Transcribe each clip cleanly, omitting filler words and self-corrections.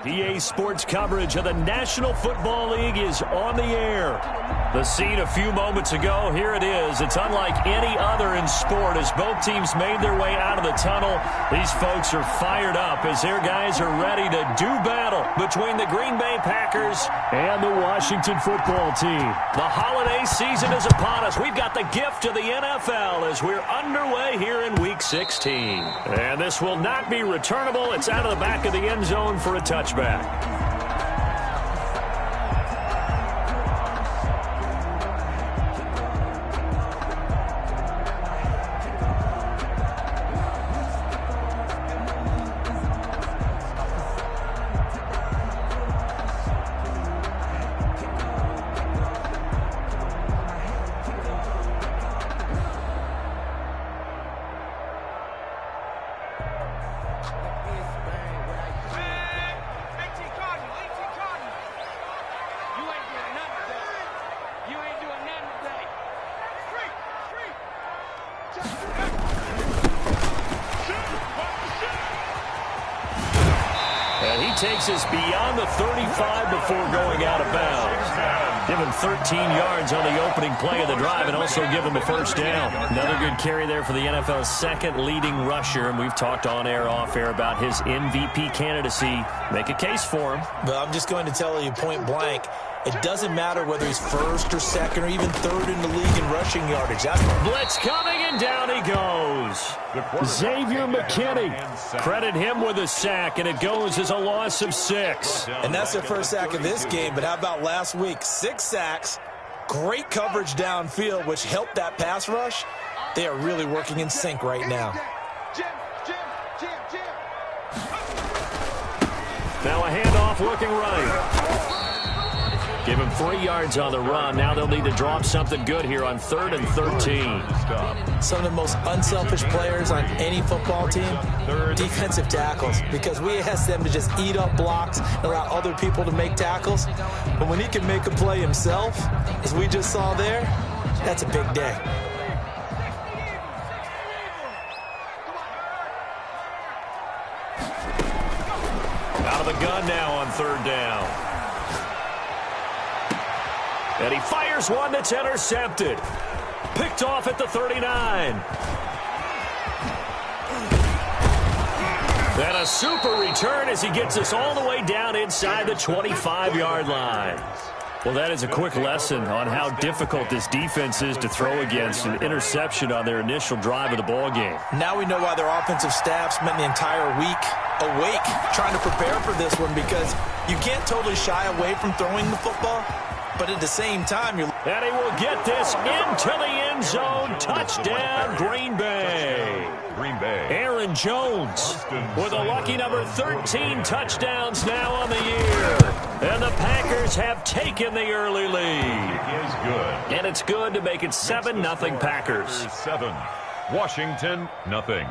EA Sports coverage of the National Football League is on the air. The scene a few moments ago, here it is. It's unlike any other in sport as both teams made their way out of the tunnel. These folks are fired up as their guys are ready to do battle between the Green Bay Packers and the Washington Football Team. The holiday season is upon us. We've got the gift of the NFL as we're underway here in Week 16. And this will not be returnable. It's out of the back of the end zone for a touchback. And he takes us beyond the 35 before going out of bounds. Give him 13 yards on the opening play of the drive and also give him a first down. Another good carry there for the NFL's second leading rusher. And we've talked on air, off air about his MVP candidacy. Make a case for him. Well, I'm just going to tell you point blank. It doesn't matter whether he's first or second or even third in the league in rushing yardage. Blitz coming, and down he goes. Xavier McKinney. Credit him with a sack, and it goes as a loss of 6. And that's their first sack of this game, but how about last week? 6 sacks, great coverage downfield, which helped that pass rush. They are really working in sync right now. Now a handoff looking right. Give him 3 yards on the run. Now they'll need to drop something good here on 3rd and 13. Some of the most unselfish players on any football team, defensive tackles, because we ask them to just eat up blocks and allow other people to make tackles. But when he can make a play himself, as we just saw there, that's a big day. Out of the gun now on 3rd down. And he fires one that's intercepted. Picked off at the 39. And a super return as he gets us all the way down inside the 25-yard line. Well, that is a quick lesson on how difficult this defense is to throw against. An interception on their initial drive of the ball game. Now we know why their offensive staff spent the entire week awake trying to prepare for this one, because you can't totally shy away from throwing the football. But at the same time, you're... And he will get this into the end zone. Touchdown, Green Bay. Aaron Jones with a lucky number 13 touchdowns now on the year. And the Packers have taken the early lead. And it's good to make it 7-0 Packers. 7, Washington, nothing.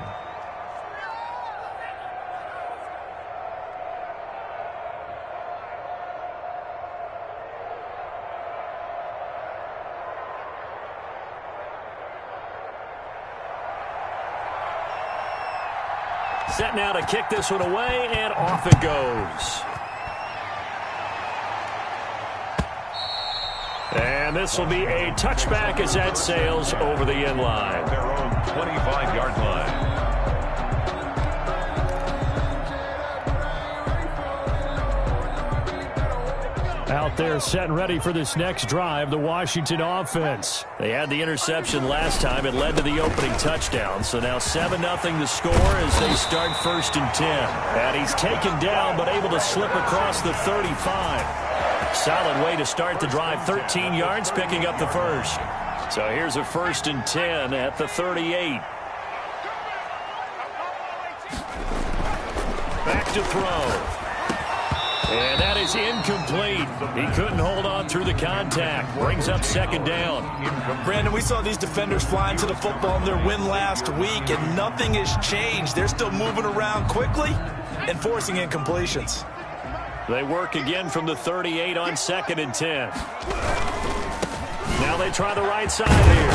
Set now to kick this one away, and off it goes. And this will be a touchback as that sails over the end line. Their own 25-yard line. Out there set and ready for this next drive, the Washington offense. They had the interception last time. It led to the opening touchdown. So now 7-0 the score as they start 1st and 10. And he's taken down but able to slip across the 35. Solid way to start the drive. 13 yards, picking up the first. So here's a 1st and 10 at the 38. Back to throw. And that is incomplete. He couldn't hold on through the contact. Brings up 2nd down. Brandon, we saw these defenders flying to the football in their win last week, and nothing has changed. They're still moving around quickly and forcing incompletions. They work again from the 38 on 2nd and 10. Now they try the right side here.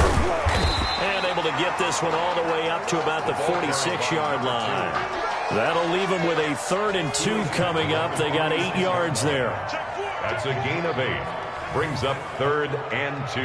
And able to get this one all the way up to about the 46-yard line. That'll leave them with a 3rd and 2 coming up. They got 8 yards there. That's a gain of 8. Brings up 3rd and 2.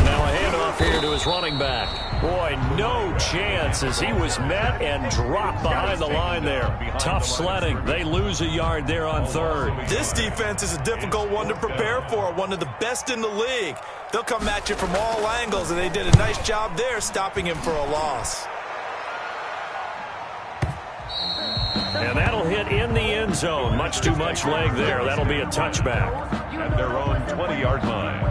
Now a handoff here to his running back. Boy, no chance as he was met and dropped behind the line there. Tough sledding. They lose a yard there on 3rd. This defense is a difficult one to prepare for, one of the best in the league. They'll come at you from all angles, and they did a nice job there stopping him for a loss. And that'll hit in the end zone. Much too much leg there. That'll be a touchback. At their own 20-yard line.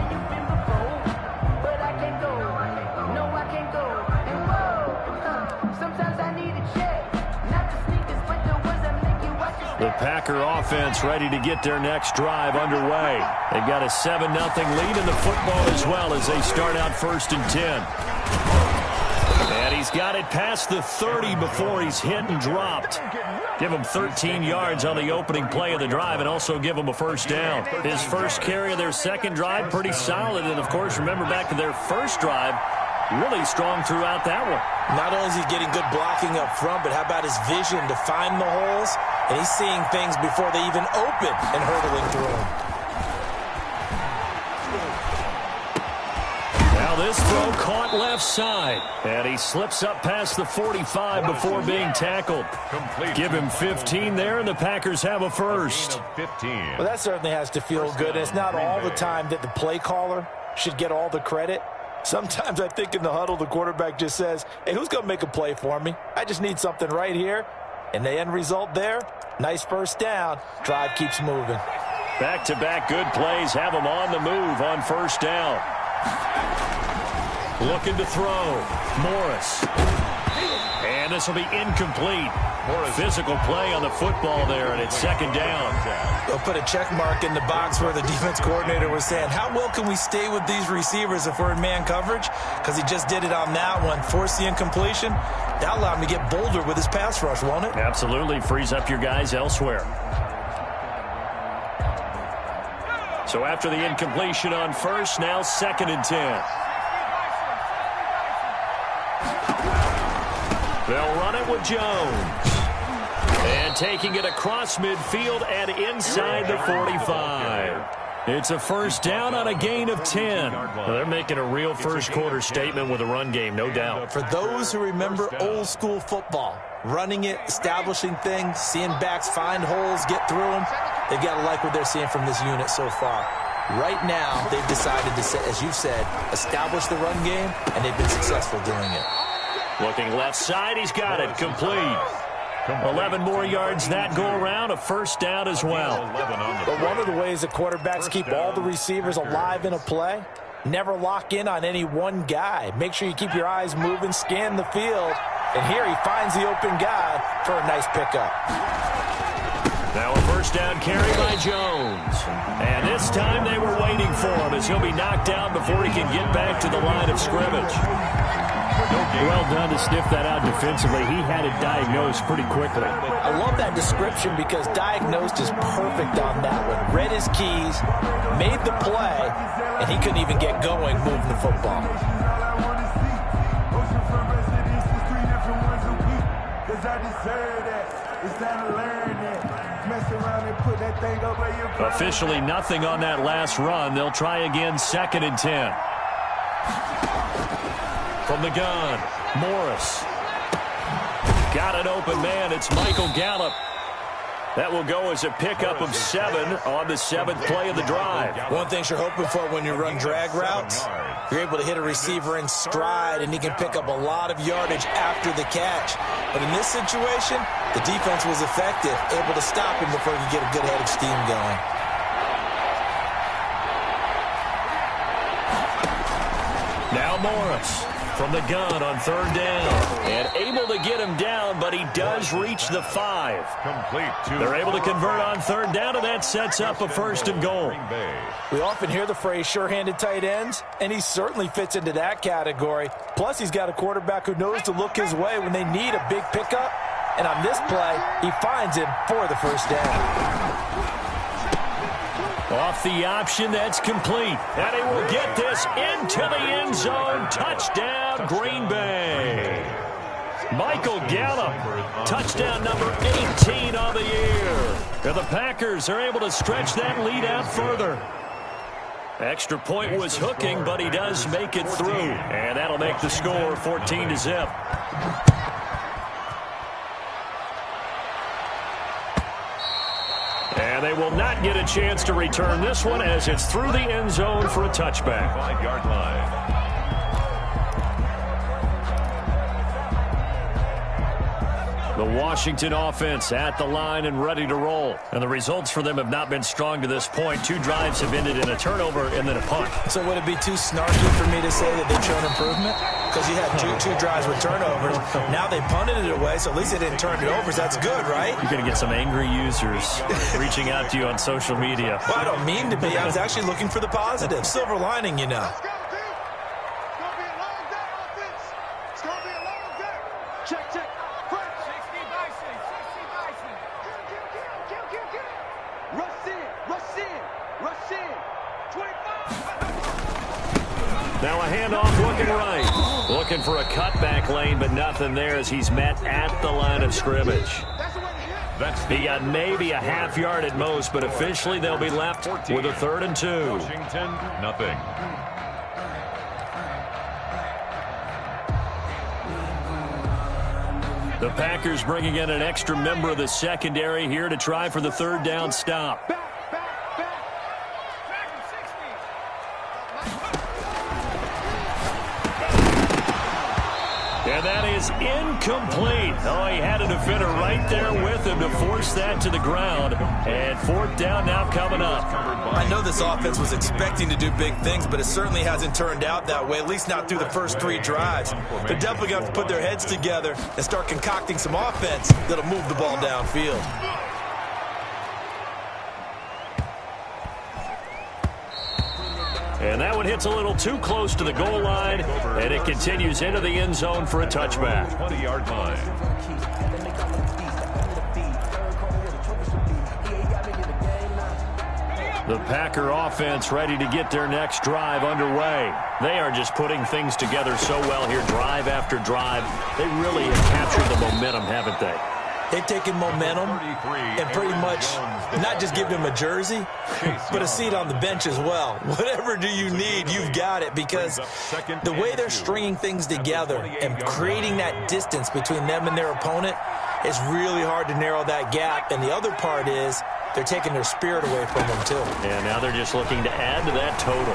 The Packer offense ready to get their next drive underway. They've got a 7-0 lead in the football as well as they start out 1st and 10. And he's got it past the 30 before he's hit and dropped. Give him 13 yards on the opening play of the drive and also give him a 1st down. His first carry of their 2nd drive, pretty solid. And, of course, remember back to their 1st drive, really strong throughout that one. Not only is he getting good blocking up front, but how about his vision to find the holes? And he's seeing things before they even open and hurdling through them. Now this throw caught left side. And he slips up past the 45 before being tackled. Give him 15 there, and the Packers have a 1st. Well, that certainly has to feel good. And it's not all the time that the play caller should get all the credit. Sometimes I think in the huddle, the quarterback just says, hey, who's going to make a play for me? I just need something right here. And the end result there, nice 1st down. Drive keeps moving. Back-to-back good plays have them on the move on 1st down. Looking to throw. Morris. And this will be incomplete. Physical play on the football there, and it's 2nd down. They'll put a check mark in the box where the defense coordinator was saying, how well can we stay with these receivers if we're in man coverage? Because he just did it on that one. Force the incompletion. That'll allow him to get bolder with his pass rush, won't it? Absolutely. Frees up your guys elsewhere. So after the incompletion on 1st, now 2nd and 10. They'll run it with Jones. And taking it across midfield and inside the 45. It's a 1st down on a gain of 10. Well, they're making a real first-quarter statement with a run game, no doubt. For those who remember old-school football, running it, establishing things, seeing backs find holes, get through them, they've got to like what they're seeing from this unit so far. Right now, they've decided to, as you said, establish the run game, and they've been successful doing it. Looking left side, he's got it, complete. 11 more yards that go around, a 1st down as well. But one of the ways the quarterbacks keep all the receivers alive in a play, never lock in on any one guy. Make sure you keep your eyes moving, scan the field, and here he finds the open guy for a nice pickup. Now a 1st down carry by Jones. And this time they were waiting for him as he'll be knocked out before he can get back to the line of scrimmage. Well done to sniff that out defensively. He had it diagnosed pretty quickly. I love that description because diagnosed is perfect on that one. Read his keys, made the play, and he couldn't even get going moving the football. Officially nothing on that last run. They'll try again 2nd and 10. From the gun, Morris. Got an open man. It's Michael Gallup. That will go as a pickup of 7 on the 7th play of the drive. One thing you're hoping for when you run drag routes, you're able to hit a receiver in stride, and he can pick up a lot of yardage after the catch. But in this situation, the defense was effective, able to stop him before he could get a good head of steam going. Now Morris from the gun on 3rd down. And able to get him down, but he does reach the 5. They're able to convert on 3rd down, and that sets up a 1st and goal. We often hear the phrase sure-handed tight ends, and he certainly fits into that category. Plus, he's got a quarterback who knows to look his way when they need a big pickup. And on this play, he finds him for the 1st down. off the option. That's complete. And he will get this into the end zone. Touchdown, Green Bay. Michael Gallup, touchdown number 18 on the year. And the Packers are able to stretch that lead out further. Extra point was hooking, but he does make it through. And that'll make the score 14-0. And they will not get a chance to return this one as it's through the end zone for a touchback. 5-yard line. The Washington offense at the line and ready to roll. And the results for them have not been strong to this point. 2 drives have ended in a turnover and then a punt. So would it be too snarky for me to say that they've shown improvement? Because you had two drives with turnovers. Now they punted it away, so at least they didn't turn it over. So that's good, right? You're going to get some angry users reaching out to you on social media. Well, I don't mean to be. I was actually looking for the positive. Silver lining, you know. Now a handoff looking right. Looking for a cutback lane, but nothing there as he's met at the line of scrimmage. He got maybe a half yard at most, but officially they'll be left with a 3rd and 2. Washington, nothing. The Packers bringing in an extra member of the secondary here to try for the 3rd down stop. And that is incomplete. Oh, he had a defender right there with him to force that to the ground. And 4th down now coming up. I know this offense was expecting to do big things, but it certainly hasn't turned out that way, at least not through the first 3 drives. They're definitely going to have to put their heads together and start concocting some offense that'll move the ball downfield. And that one hits a little too close to the goal line, and it continues into the end zone for a touchback. 20-yard line. The Packer offense ready to get their next drive underway. They are just putting things together so well here, drive after drive. They really have captured the momentum, haven't they? They've taken momentum and pretty much not just given him a jersey, but a seat on the bench as well. Whatever do you need, you've got it, because the way they're stringing things together and creating that distance between them and their opponent is really hard to narrow that gap. And the other part is they're taking their spirit away from them, too. And now they're just looking to add to that total.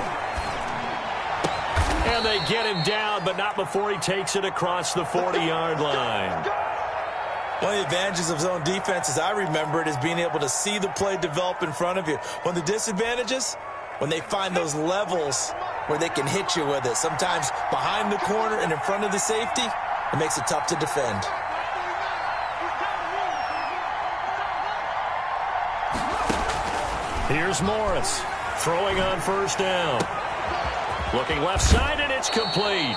And they get him down, but not before he takes it across the 40-yard line. One of the advantages of zone defense, as I remember it, is being able to see the play develop in front of you. One of the disadvantages, when they find those levels where they can hit you with it, sometimes behind the corner and in front of the safety, it makes it tough to defend. Here's Morris throwing on 1st down. Looking left side, and it's complete.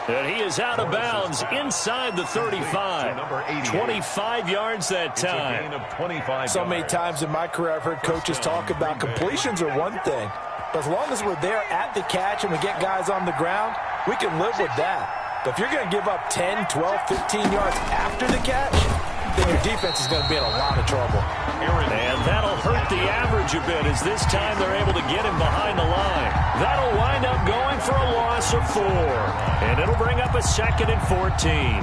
And he is out of bounds inside the 35. 25 yards that time. So many times in my career I've heard coaches talk about completions are one thing. But as long as we're there at the catch and we get guys on the ground, we can live with that. But if you're going to give up 10, 12, 15 yards after the catch, then your defense is going to be in a lot of trouble. And that'll hurt the average a bit as this time they're able to get him behind the line. That'll wind up going for a loss of 4. And it'll bring up a 2nd and 14.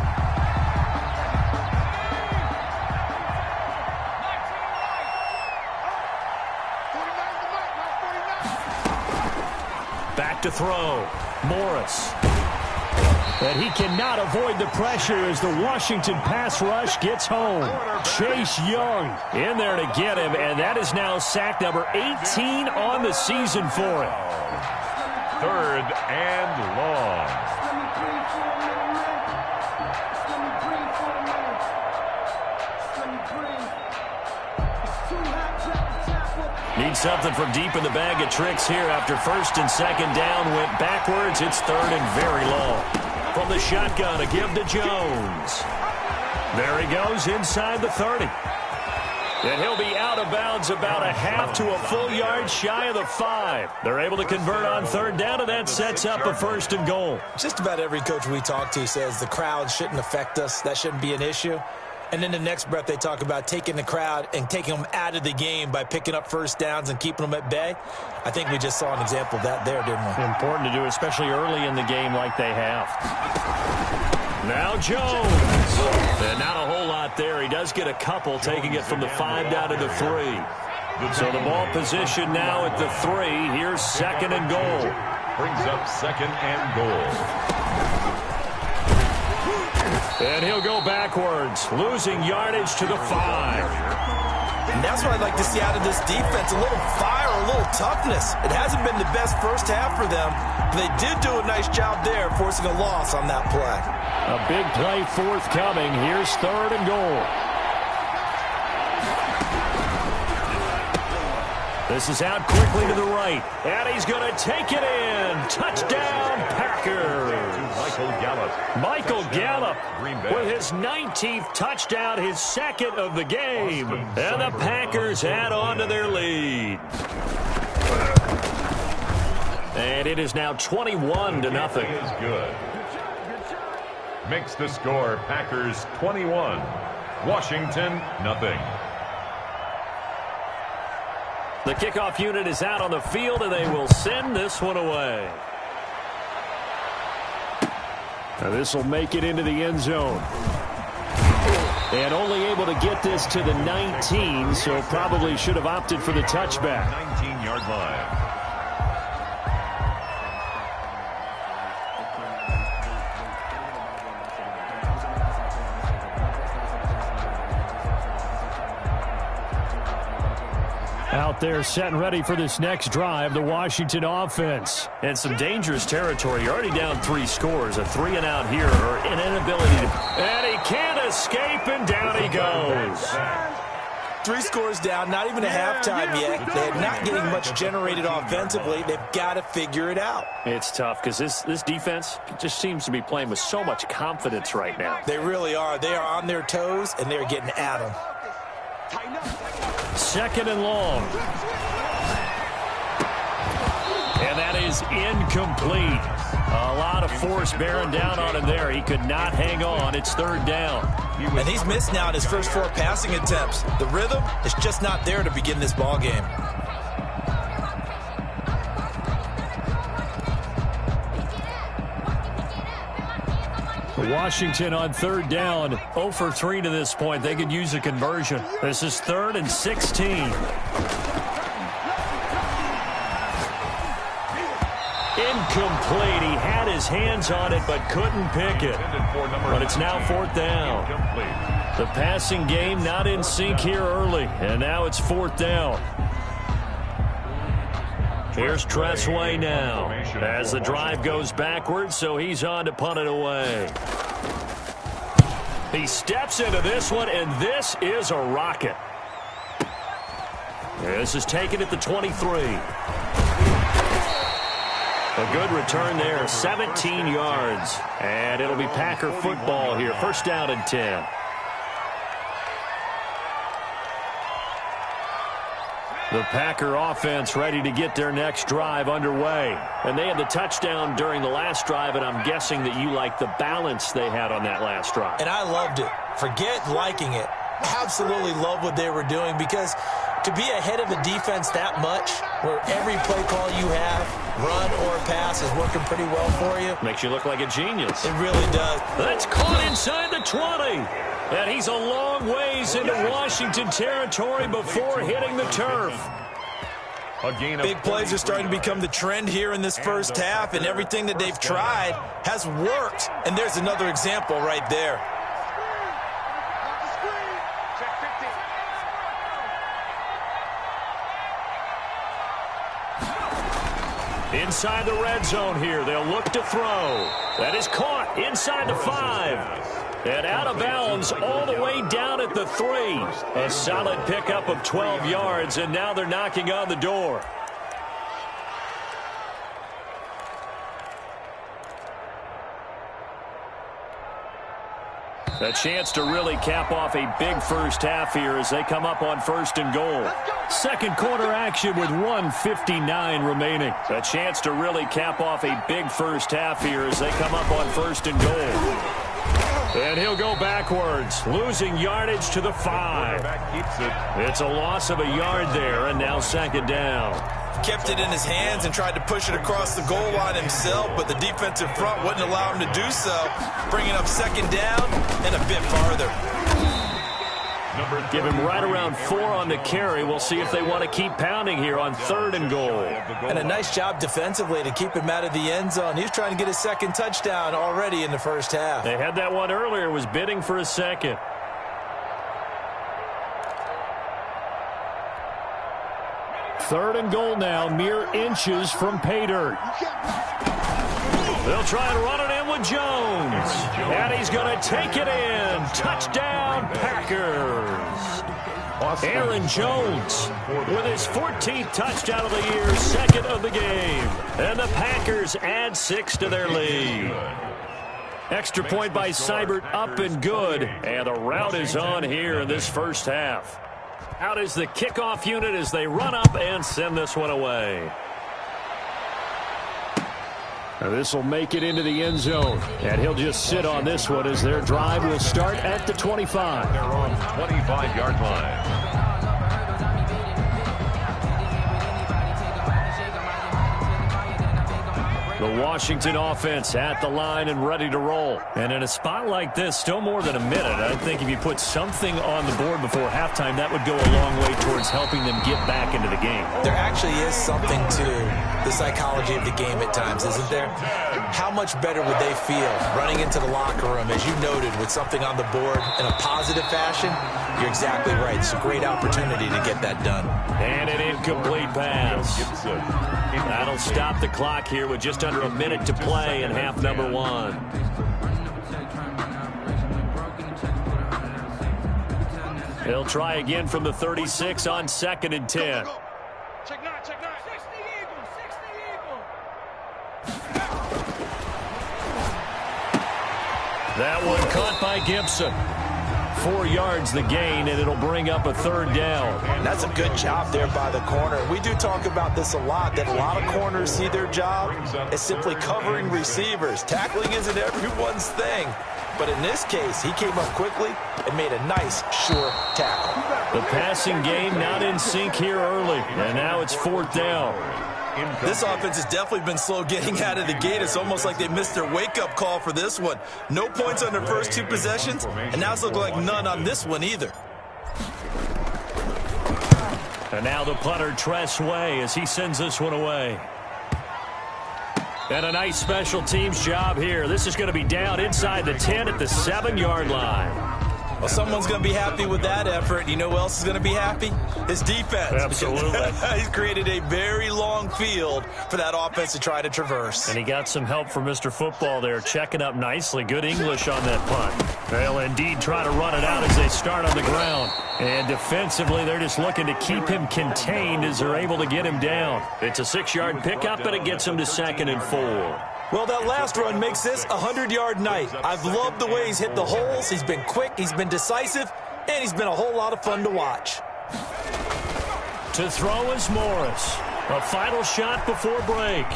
Back to throw. Morris. And he cannot avoid the pressure as the Washington pass rush gets home. Chase Young in there to get him, and that is now sack number 18 on the season for him. 3rd and long. Need something from deep in the bag of tricks here after 1st and 2nd down went backwards. It's 3rd and very long. From the shotgun, a give to Jones. There he goes inside the 30. And he'll be out of bounds about a half to a full yard shy of the 5. They're able to convert on third down, and that sets up a 1st and goal. Just about every coach we talk to says the crowd shouldn't affect us. That shouldn't be an issue. And then the next breath they talk about taking the crowd and taking them out of the game by picking up first downs and keeping them at bay. I think we just saw an example of that there, didn't we? Important to do, especially early in the game like they have. Now Jones. And not a whole lot there. He does get a couple, taking it from the 5 down to the 3. So the ball position now at the 3. Here's 2nd and goal. Brings up 2nd and goal. And he'll go backwards, losing yardage to the 5. And that's what I'd like to see out of this defense, a little fire, a little toughness. It hasn't been the best first half for them, but they did do a nice job there, forcing a loss on that play. A big play forthcoming. Here's 3rd and goal. This is out quickly to the right, and he's going to take it in. Touchdown, Packers. Michael Gallup with his 19th touchdown, his 2nd of the game. And the Packers add on to their lead. And it is now 21-0. Is good. Makes the score Packers 21, Washington nothing. The kickoff unit is out on the field, and they will send this one away. Now this will make it into the end zone. And only able to get this to the 19, so probably should have opted for the touchback. 19-yard line. Out there set and ready for this next drive, the Washington offense. And some dangerous territory. You're already down 3 scores. A 3-and-out here, or an inability to... And he can't escape, and down he goes. 3 scores down, not even a halftime yet. They're not getting much generated offensively. They've got to figure it out. It's tough because this defense just seems to be playing with so much confidence right now. They really are. They are on their toes, and they're getting at them. 2nd and long. And that is incomplete. A lot of force bearing down on him there. He could not hang on. It's 3rd down. And he's missed now in his first 4 passing attempts. The rhythm is just not there to begin this ball game. Washington on 3rd down, 0 for 3 to this point. They could use a conversion. This is 3rd and 16. Incomplete. He had his hands on it but couldn't pick it. But it's now 4th down. The passing game not in sync here early, and now it's 4th down. Here's Tressway now as the drive goes backwards, so he's on to punt it away. He steps into this one, and this is a rocket. This is taken at the 23. A good return there, 17 yards. And it'll be Packer football here, 1st down and 10. The Packer offense ready to get their next drive underway. And they had the touchdown during the last drive, and I'm guessing that you like the balance they had on that last drive. And I loved it. Forget liking it. Absolutely love what they were doing, because to be ahead of a defense that much, where every play call you have, run or pass, is working pretty well for you. Makes you look like a genius. It really does. That's caught inside the 20. And he's a long ways into Washington territory before hitting the turf. Big plays are starting to become the trend here in this first half, and everything that they've tried has worked. And there's another example right there. Inside the red zone here, they'll look to throw. That is caught inside the 5. And out of bounds all the way down at the 3. A solid pickup of 12 yards, and now they're knocking on the door. A chance to really cap off a big first half here as they come up on 1st and goal. Second quarter action with 1:59 remaining. A chance to really cap off a big first half here as they come up on 1st and goal. And he'll go backwards, losing yardage to the 5. It's a loss of a yard there, and now 2nd down. Kept it in his hands and tried to push it across the goal line himself, but the defensive front wouldn't allow him to do so, bringing up 2nd down and a bit farther. Give him right around 4 on the carry. We'll see if they want to keep pounding here on 3rd and goal. And a nice job defensively to keep him out of the end zone. He's trying to get his 2nd touchdown already in the first half. They had that one earlier, was bidding for a 2nd. Third and goal now, mere inches from pay dirt. They'll try and run it in with Jones. And he's going to take it in. Touchdown, Packers. Aaron Jones with his 14th touchdown of the year, 2nd of the game. And the Packers add 6 to their lead. Extra point by Seibert, up and good. And the route is on here in this first half. Out is the kickoff unit as they run up and send this one away. This will make it into the end zone. And he'll just sit on this one as their drive will start at the 25. They're on 25-yard line. The Washington offense at the line and ready to roll. And in a spot like this, still more than a minute, I think if you put something on the board before halftime, that would go a long way towards helping them get back into the game. There actually is something to the psychology of the game at times, isn't there? How much better would they feel running into the locker room, as you noted, with something on the board in a positive fashion? You're exactly right. It's a great opportunity to get that done. And an incomplete pass. That'll stop the clock here with just under a minute to play in half number 1. He'll try again from the 36 on 2nd and 10. That one caught by Gibson. 4 yards the gain, and it'll bring up a 3rd down. That's a good job there by the corner. We do talk about this a lot, that a lot of corners see their job as simply covering receivers. Tackling isn't everyone's thing. But in this case, he came up quickly and made a nice, sure tackle. The passing game not in sync here early, and now it's 4th down. This offense has definitely been slow getting out of the gate. It's almost like they missed their wake-up call for this one. No points on their first 2 possessions, and now it's looking like none on this one either. And now the punter, Tress Way, as he sends this one away. And a nice special teams job here. This is going to be down inside the 10 at the 7-yard line. Well, someone's going to be happy with that effort. You know who else is going to be happy? His defense. Absolutely. He's created a very long field for that offense to try to traverse. And he got some help from Mr. Football there, checking up nicely. Good English on that punt. They'll indeed try to run it out as they start on the ground. And defensively, they're just looking to keep him contained as they're able to get him down. It's a 6-yard pickup, and it gets him to 2nd and 4. Well, that last run makes this a 100-yard night. I've loved the way he's hit the holes. He's been quick, he's been decisive, and he's been a whole lot of fun to watch. To throw is Morris. A final shot before break.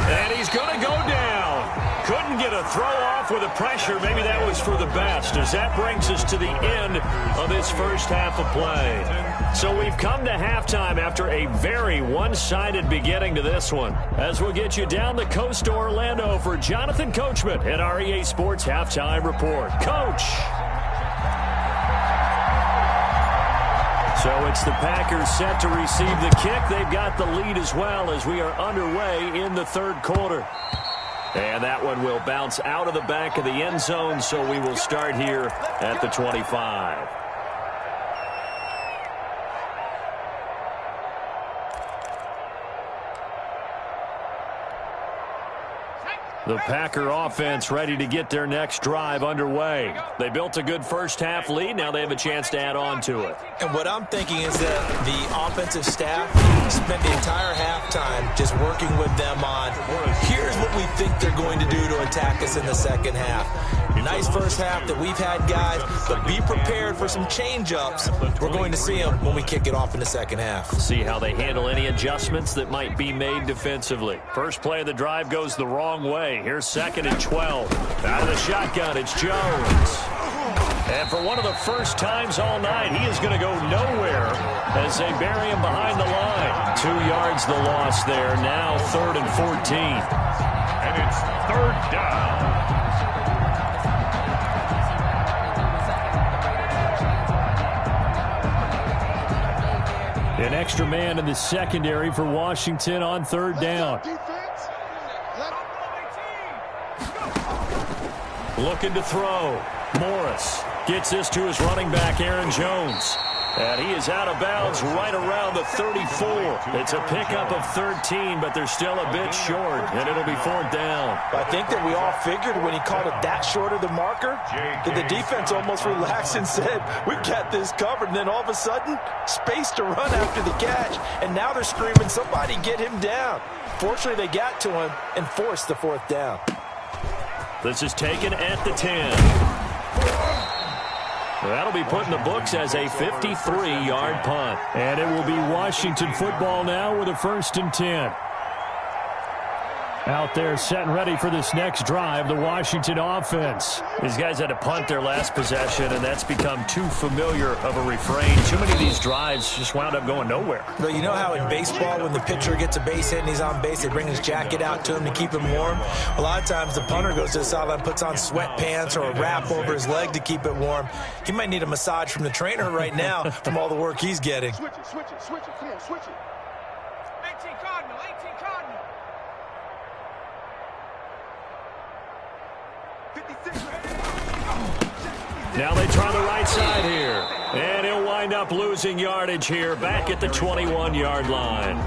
And he's going to go down. Couldn't get a throw off with the pressure. Maybe that was for the best, as that brings us to the end of this first half of play. So we've come to halftime after a very one-sided beginning to this one. As we'll get you down the coast to Orlando for Jonathan Coachman at our EA Sports Halftime Report. Coach! So it's the Packers set to receive the kick. They've got the lead as well as we are underway in the 3rd quarter. And that one will bounce out of the back of the end zone, so we will start here at the 25. The Packer offense ready to get their next drive underway. They built a good first half lead. Now they have a chance to add on to it. And what I'm thinking is that the offensive staff spent the entire halftime just working with them on, here's what we think they're going going to do to attack us in the second half. Nice first half that we've had, guys, but be prepared for some change-ups. We're going to see them when we kick it off in the second half. See how they handle any adjustments that might be made defensively. First play of the drive goes the wrong way. Here's 2nd and 12. Out of the shotgun, it's Jones. And for one of the first times all night, he is going to go nowhere as they bury him behind the line. 2 yards the loss there. Now 3rd and 14. And it's 3rd down. An extra man in the secondary for Washington on 3rd down. Looking to throw. Morris gets this to his running back, Aaron Jones. And he is out of bounds right around the 34. It's a pickup of 13, but they're still a bit short, and it'll be 4th down. I think that we all figured when he called it that short of the marker that the defense almost relaxed and said, we've got this covered. And then all of a sudden, space to run after the catch. And now they're screaming, somebody get him down. Fortunately, they got to him and forced the 4th down. This is taken at the 10. That'll be put in the books as a 53-yard punt. And it will be Washington football now with a 1st and 10. Out there set and ready for this next drive, the Washington offense. These guys had to punt their last possession, and that's become too familiar of a refrain. Too many of these drives just wound up going nowhere. But you know how in baseball, when the pitcher gets a base hit and he's on base, they bring his jacket out to him to keep him warm? A lot of times the punter goes to the sideline, puts on sweatpants or a wrap over his leg to keep it warm. He might need a massage from the trainer right now from all the work he's getting. Switch it, come on, switch it. 18 Cardinal. Now they try the right side here. And he'll wind up losing yardage here back at the 21-yard line.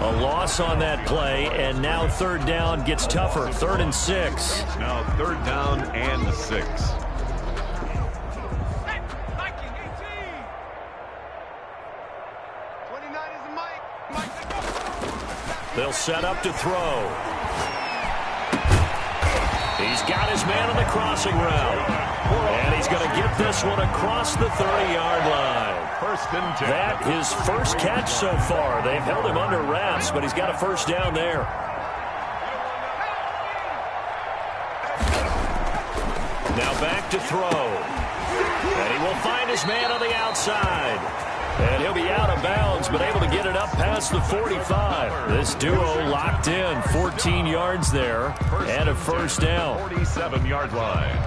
A loss on that play, and now 3rd down gets tougher. 3rd and 6. Now 3rd down and 6. They'll set up to throw. He's got his man on the crossing route. And he's going to get this one across the 30-yard line. 1st and 10. That his first catch so far. They've held him under wraps, but he's got a 1st down there. Now back to throw. And he will find his man on the outside. And he'll be out of bounds, but able to get it up past the 45. This duo locked in. 14 yards there and a 1st down. 47-yard line.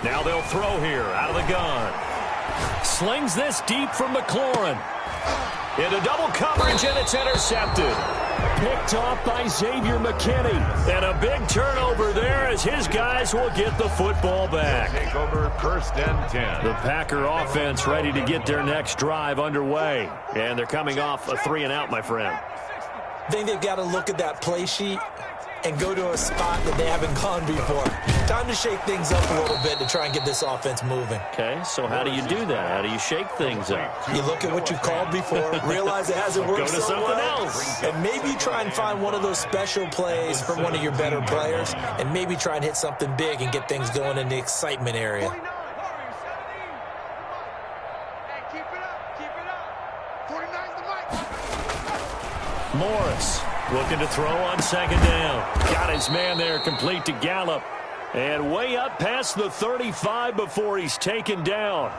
Now they'll throw here out of the gun. Slings this deep from McLaurin. Into double coverage, and it's intercepted. Picked off by Xavier McKinney. And a big turnover there as his guys will get the football back. Take over 1st and 10. The Packer offense ready to get their next drive underway. And they're coming off a 3-and-out, my friend. I think they've got to look at that play sheet and go to a spot that they haven't gone before. Time to shake things up a little bit to try and get this offense moving. Okay, so how do you do that? How do you shake things up? You look at what you called before, realize it hasn't worked Go to so something well, else. and maybe try and find one of those special plays from one of your better players, and maybe try and hit something big and get things going in the excitement area. Morris looking to throw on 2nd down. Got his man there complete to Gallup. And way up past the 35 before he's taken down.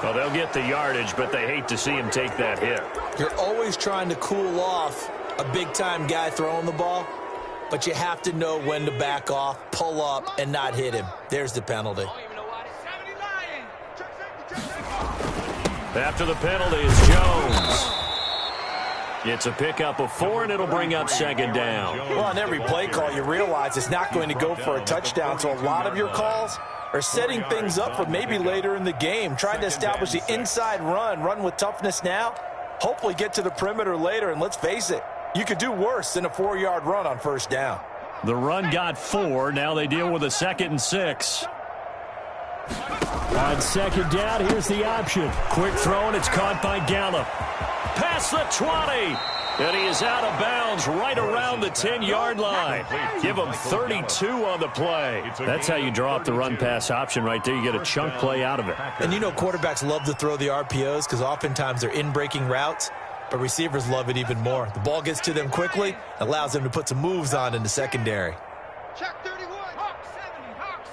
Well, they'll get the yardage, but they hate to see him take that hit. You're always trying to cool off a big-time guy throwing the ball, but you have to know when to back off, pull up, and not hit him. There's the penalty. After the penalty is Jones. It's a pickup of 4, and it'll bring up 2nd down. Well, on every play call, you realize it's not going to go for a touchdown, so a lot of your calls are setting things up for maybe later in the game, trying to establish the inside run with toughness now, hopefully get to the perimeter later, and let's face it, you could do worse than a 4-yard run on 1st down. The run got 4. Now they deal with a 2nd and 6. On 2nd down, here's the option. Quick throw, and it's caught by Gallup. past the 20. And he is out of bounds right around the 10-yard line. Give him 32 on the play. That's how you draw up the run-pass option right there. You get a chunk play out of it. And you know quarterbacks love to throw the RPOs because oftentimes they're in-breaking routes, but receivers love it even more. The ball gets to them quickly, allows them to put some moves on in the secondary. Check 31. Hawk 70. Hawk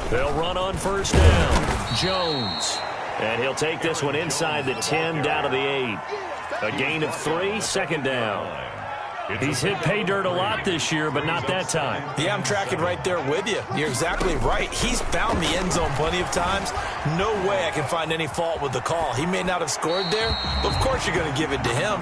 70. They'll run on first down. Jones. And he'll take this one inside the 10 down to the 8. A gain of 3, second down. He's hit pay dirt a lot this year, but not that time. Yeah, I'm tracking right there with you. You're exactly right. He's found the end zone plenty of times. No way I can find any fault with the call. He may not have scored there, but of course you're going to give it to him.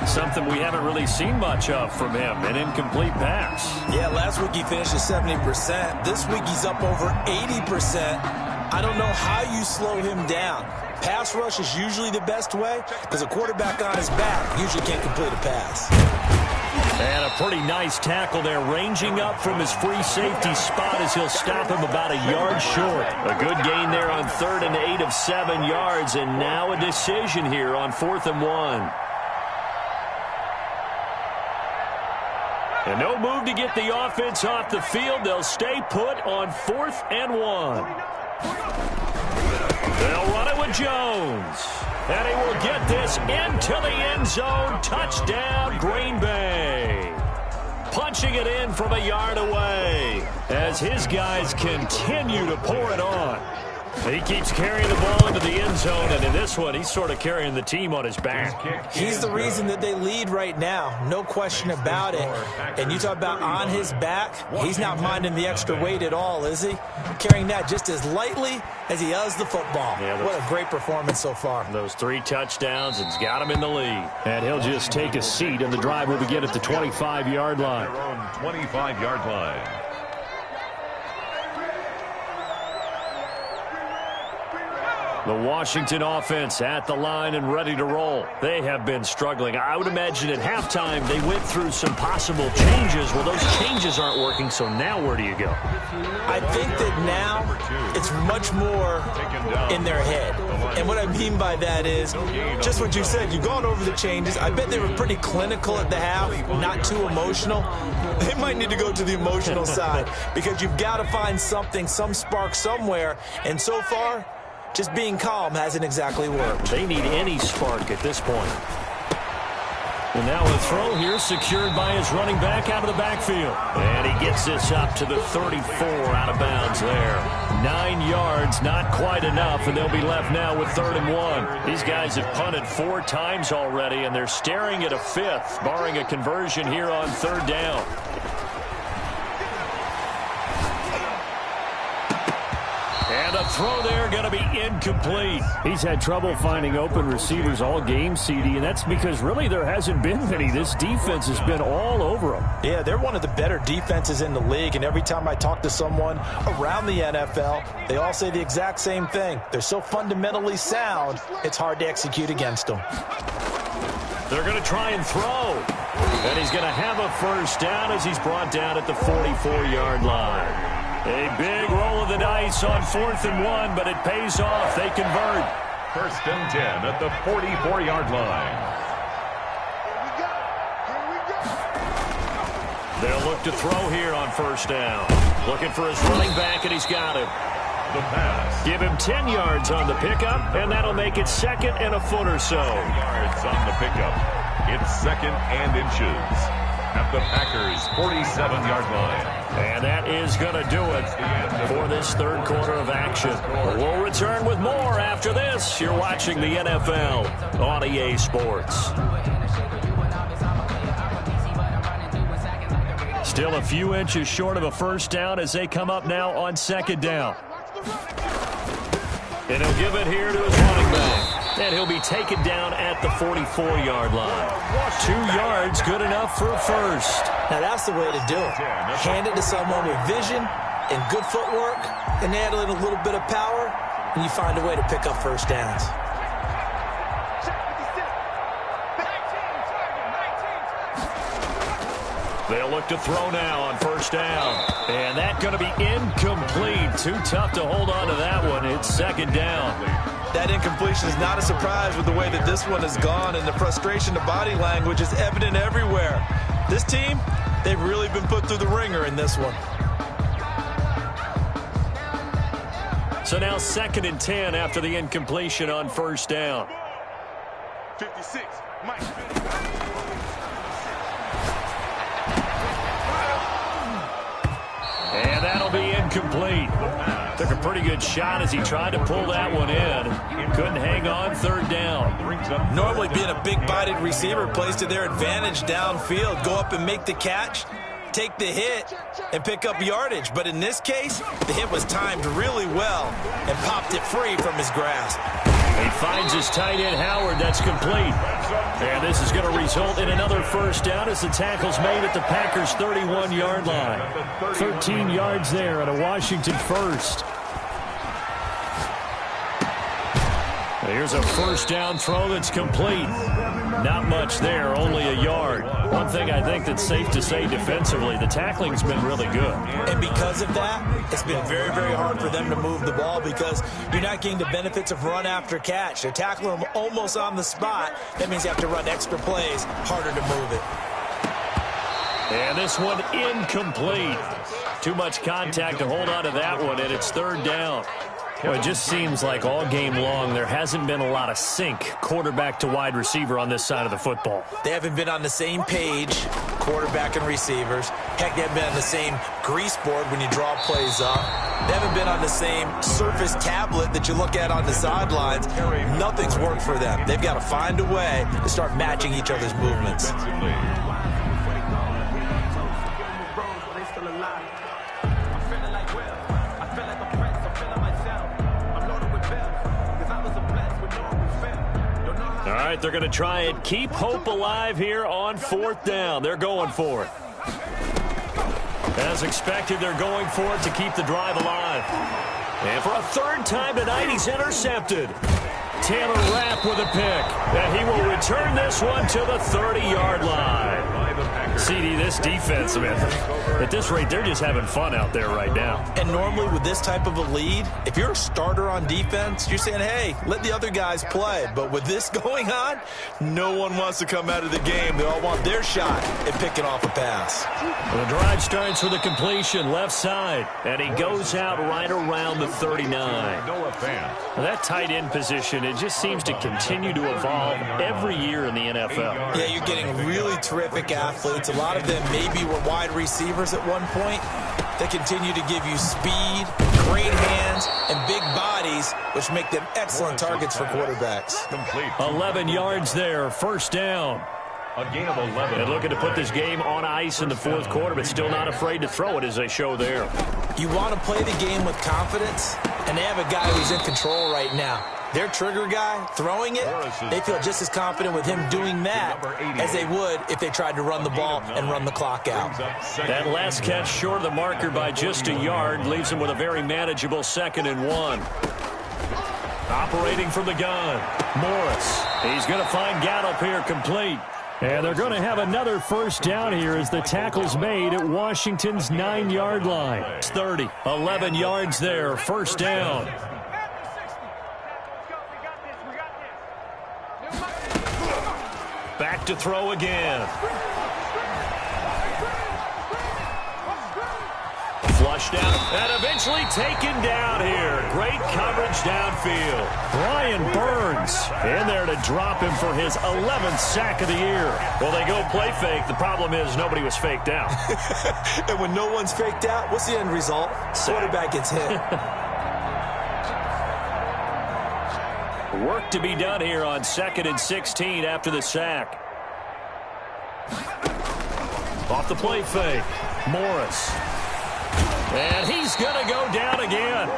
Something we haven't really seen much of from him, an incomplete pass. Yeah, last week he finished at 70%. This week he's up over 80%. I don't know how you slow him down. Pass rush is usually the best way because a quarterback on his back usually can't complete a pass. And a pretty nice tackle there, ranging up from his free safety spot as he'll stop him about a yard short. A good gain there on 3rd and 8 of 7 yards, and now a decision here on 4th and 1. And no move to get the offense off the field. They'll stay put on 4th and 1. They'll run it with Jones. And he will get this into the end zone. Touchdown, Green Bay. Punching it in from a yard away as his guys continue to pour it on. He keeps carrying the ball into the end zone, and in this one, he's sort of carrying the team on his back. He's the reason that they lead right now, no question about it. And you talk about on his back, he's not minding the extra weight at all, is he? Carrying that just as lightly as he does the football. Yeah, what a great performance so far. Those 3 touchdowns, it's got him in the lead. And he'll just take a seat, and the drive will begin at the 25-yard line. 25-yard line. The Washington offense at the line and ready to roll. They have been struggling. I would imagine at halftime they went through some possible changes. Well, those changes aren't working, so now where do you go? I think that now it's much more in their head. And what I mean by that is just what you said. You've gone over the changes. I bet they were pretty clinical at the half, not too emotional. They might need to go to the emotional side because you've got to find something, some spark somewhere. And so far, just being calm hasn't exactly worked. They need any spark at this point. And now a throw here secured by his running back out of the backfield. And he gets this up to the 34 out of bounds there. 9 yards, not quite enough, and they'll be left now with 3rd and 1. These guys have punted 4 times already, and they're staring at a 5th, barring a conversion here on 3rd down. And a throw there going to be incomplete. He's had trouble finding open receivers all game, CD, and that's because really there hasn't been many. This defense has been all over them. Yeah, they're one of the better defenses in the league, and every time I talk to someone around the NFL, they all say the exact same thing. They're so fundamentally sound, it's hard to execute against them. They're going to try and throw. And he's going to have a first down as he's brought down at the 44-yard line. A big roll of the dice on 4th and 1, but it pays off. They convert. 1st and 10 at the 44-yard line. They'll look to throw here on first down. Looking for his running back, and he's got him. The pass. Give him 10 yards on the pickup, and that'll make it 2nd and a foot or so. 10 yards on the pickup. It's 2nd and inches at the Packers' 47-yard line. And that is going to do it for this 3rd quarter of action. We'll return with more after this. You're watching the NFL on EA Sports. Still a few inches short of a first down as they come up now on 2nd down. And he'll give it here to his running back. And he'll be taken down at the 44-yard line. 2 yards, good enough for a first. Now that's the way to do it. Hand it to someone with vision and good footwork, and add in a little bit of power, and you find a way to pick up first downs. They'll look to throw now on first down. And that's going to be incomplete. Too tough to hold on to that one. It's 2nd down. That incompletion is not a surprise with the way that this one has gone, and the frustration, the body language is evident everywhere. This team, they've really been put through the ringer in this one. So now 2nd and 10 after the incompletion on first down. 56, Mike. And that'll be incomplete. Took a pretty good shot as he tried to pull that one in. Couldn't hang on 3rd down. Normally being a big-bodied receiver plays to their advantage downfield. Go up and make the catch, take the hit, and pick up yardage. But in this case, the hit was timed really well and popped it free from his grasp. He finds his tight end, Howard. That's complete. And this is going to result in another first down as the tackle's made at the Packers' 31-yard line. 13 yards there at a Washington first. Here's a first down throw that's complete. Not much there, only a yard. One thing I think that's safe to say defensively, the tackling's been really good. And because of that, it's been very, very hard for them to move the ball because you're not getting the benefits of run after catch. They're tackling them almost on the spot. That means you have to run extra plays, harder to move it. And this one incomplete. Too much contact to hold on to that one, and it's 3rd down. Well, it just seems like all game long there hasn't been a lot of sync quarterback to wide receiver on this side of the football. They haven't been on the same page, quarterback and receivers. Heck, they haven't been on the same grease board when you draw plays up. They haven't been on the same surface tablet that you look at on the sidelines. Nothing's worked for them. They've got to find a way to start matching each other's movements. All right, they're going to try and keep hope alive here on 4th down. They're going for it. As expected, they're going for it to keep the drive alive. And for a 3rd time tonight, he's intercepted. Taylor Rapp with a pick. And he will return this one to the 30-yard line. CD, this defense, man, at this rate, they're just having fun out there right now. And normally with this type of a lead, if you're a starter on defense, you're saying, hey, let the other guys play. But with this going on, no one wants to come out of the game. They all want their shot at picking off a pass. Well, the drive starts with a completion left side, and he goes out right around the 39. Well, that tight end position, it just seems to continue to evolve every year in the NFL. Yeah, you're getting really terrific athletes. A lot of them maybe were wide receivers at one point. They continue to give you speed, great hands, and big bodies, which make them excellent targets for quarterbacks. 11 yards there, 1st down. A gain of 11. And looking to put this game on ice in the 4th quarter, but still not afraid to throw it as they show there. You want to play the game with confidence, and they have a guy who's in control right now. Their trigger guy throwing it, they feel just as confident with him doing that as they would if they tried to run the ball and run the clock out. That last catch short of the marker by just a yard leaves him with a very manageable 2nd and 1. Operating from the gun, Morris. He's going to find Gallup here complete. And they're going to have another first down here as the tackle's made at Washington's 9-yard line. It's 30, 11 yards there, 1st down. Back to throw again. Flushed out and eventually taken down here. Great coverage downfield. Brian Burns in there to drop him for his 11th sack of the year. Well, they go play fake. The problem is nobody was faked out. And when no one's faked out, what's the end result? Quarterback gets hit. Work to be done here on 2nd and 16 after the sack. Off the play fake, Morris. And he's going to go down again.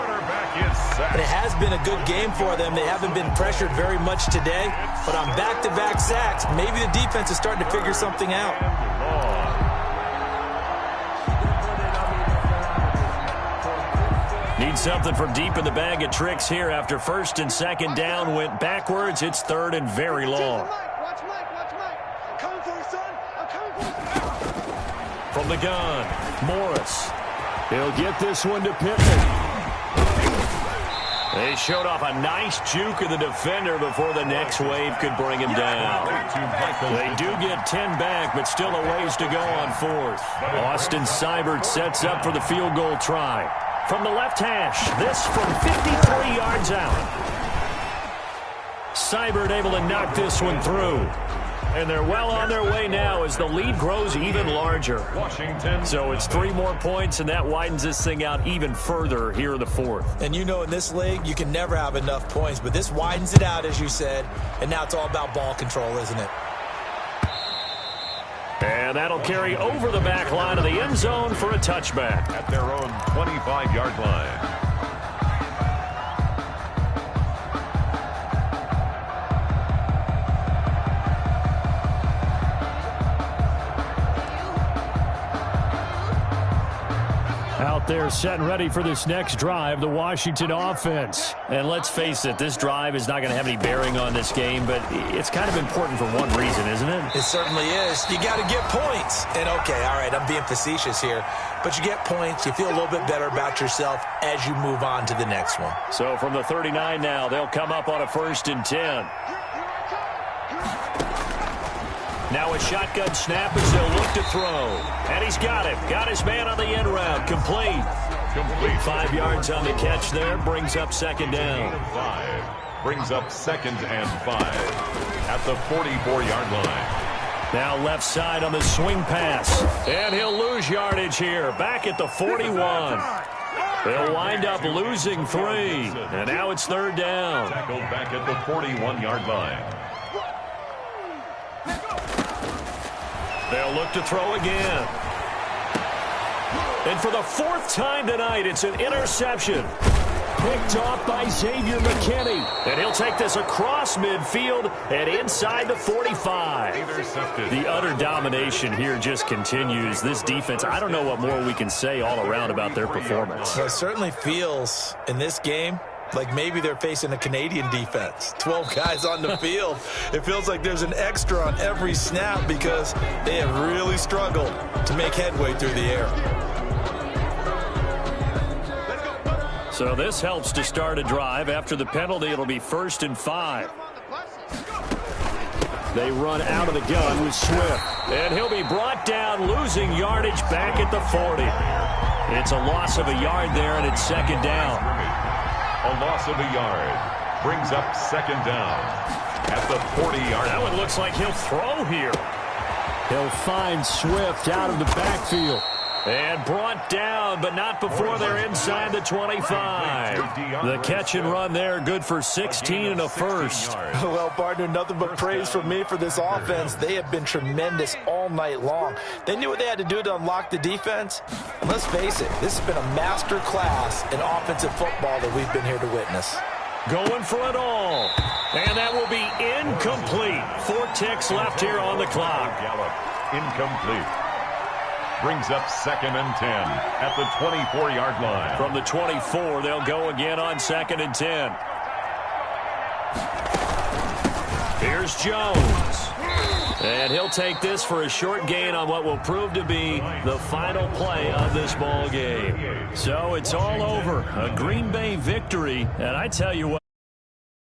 But it has been a good game for them. They haven't been pressured very much today. But on back-to-back sacks, maybe the defense is starting to figure something out. Need something from deep in the bag of tricks here after 1st and 2nd down went backwards. It's 3rd and very long. From the gun, Morris. He'll get this one to Pittman. They showed off a nice juke of the defender before the next wave could bring him down. They do get 10 back, but still a ways to go on 4th. Austin Seibert sets up for the field goal try. From the left hash, this from 53 yards out. Seibert able to knock this one through. And they're well on their way now as the lead grows even larger. Washington. So it's 3 more points, and that widens this thing out even further here in the 4th. And you know in this league, you can never have enough points, but this widens it out, as you said, and now it's all about ball control, isn't it? And that'll carry over the back line of the end zone for a touchback. At their own 25-yard line. Out there set and ready for this next drive, the Washington offense. And let's face it, this drive is not going to have any bearing on this game, but it's kind of important for one reason, isn't it? It certainly is. You got to get points. And, okay, all right, I'm being facetious here. But you get points, you feel a little bit better about yourself as you move on to the next one. So from the 39 now, they'll come up on a 1st and 10. Now a shotgun snap as they'll look to throw. And he's got it. Got his man on the end route. Complete. 5 yards on the catch there. Brings up 2nd down. 5. Brings up 2nd and 5. At the 44-yard line. Now left side on the swing pass. And he'll lose yardage here. Back at the 41. They'll wind up losing 3. And now it's 3rd down. Tackled back at the 41-yard line. They'll look to throw again. And for the 4th time tonight, it's an interception. Picked off by Xavier McKinney. And he'll take this across midfield and inside the 45. The utter domination here just continues. This defense, I don't know what more we can say all around about their performance. Well, it certainly feels in this game like maybe they're facing a Canadian defense. 12 guys on the field. It feels like there's an extra on every snap because they have really struggled to make headway through the air. So this helps to start a drive. After the penalty, it'll be 1st and 5. They run out of the gun with Swift. And he'll be brought down, losing yardage back at the 40. It's a loss of a yard there, and it's 2nd down. A loss of a yard. Brings up 2nd down. At the 40-yard line. That one looks like he'll throw here. He'll find Swift out of the backfield. And brought down, but not before they're inside the 25. The catch and run there, good for 16 and a 1st. Well, partner, nothing but praise from me for this offense. They have been tremendous all night long. They knew what they had to do to unlock the defense. And let's face it, this has been a master class in offensive football that we've been here to witness. Going for it all. And that will be incomplete. 4 ticks left here on the clock. Incomplete. Brings up 2nd and 10 at the 24-yard line. From the 24, they'll go again on 2nd and 10. Here's Jones. And he'll take this for a short gain on what will prove to be the final play of this ball game. So it's all over. A Green Bay victory. And I tell you what.